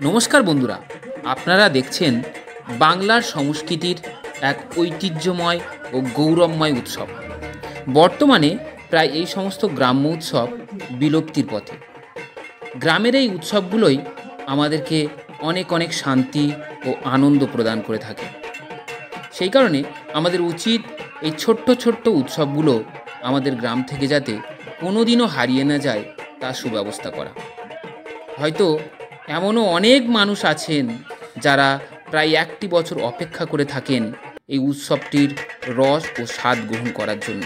নমস্কার বন্ধুরা, আপনারা দেখছেন বাংলার সংস্কৃতির এক ঐতিহ্যময় ও গৌরবময় উৎসব। বর্তমানে প্রায় এই সমস্ত গ্রাম্য উৎসব বিলুপ্তির পথে। গ্রামের এই উৎসবগুলোই আমাদেরকে অনেক অনেক শান্তি ও আনন্দ প্রদান করে থাকে। সেই কারণে আমাদের উচিত এই ছোট্ট ছোট্ট উৎসবগুলো আমাদের গ্রাম থেকে যাতে কোনো দিনও হারিয়ে না যায় তার সুব্যবস্থা করা। হয়তো এমনও অনেক মানুষ আছেন যারা প্রায় 1টি বছর অপেক্ষা করে থাকেন এই উৎসবটির রস ও স্বাদ গ্রহণ করার জন্য।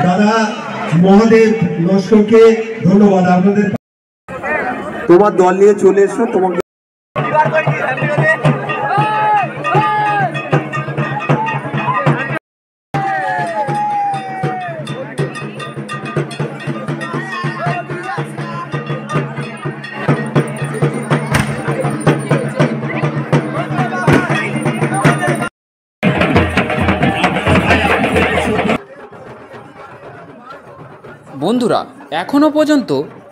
দাদা মহাদেব লস্করকে ধন্যবাদ। আপনাদের তোমার দল নিয়ে চলে এসো। তোমাকে বন্ধুরা, এখনও পর্যন্ত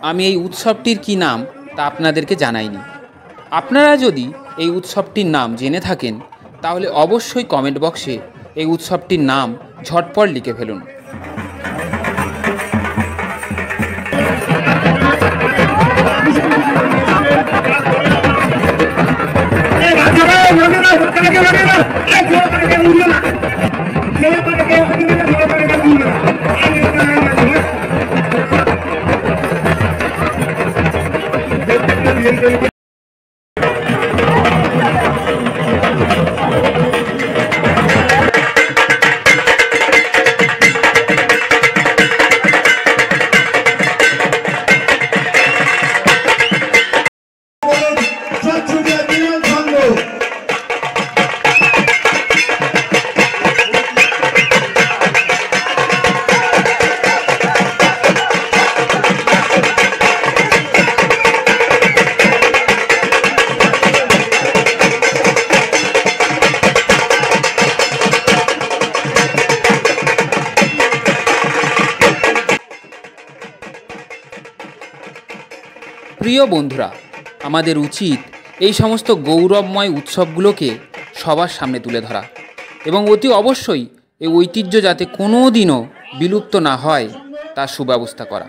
আমি এই উৎসবটির কী নাম তা আপনাদেরকে জানাইনি। আপনারা যদি এই উৎসবটির নাম জেনে থাকেন তাহলে অবশ্যই কমেন্ট বক্সে এই উৎসবটির নাম ঝটপট লিখে ফেলুন। প্রিয় বন্ধুরা, আমাদের উচিত এই সমস্ত গৌরবময় উৎসবগুলোকে সবার সামনে তুলে ধরা এবং অতি অবশ্যই এই ঐতিহ্য যাতে কোনো দিনও বিলুপ্ত না হয় তার সুব্যবস্থা করা।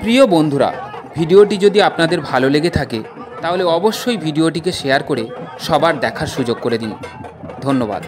প্রিয় বন্ধুরা, ভিডিওটি যদি আপনাদের ভালো লেগে থাকে তাহলে অবশ্যই ভিডিওটিকে শেয়ার করে সবার দেখার সুযোগ করে দিন। ধন্যবাদ।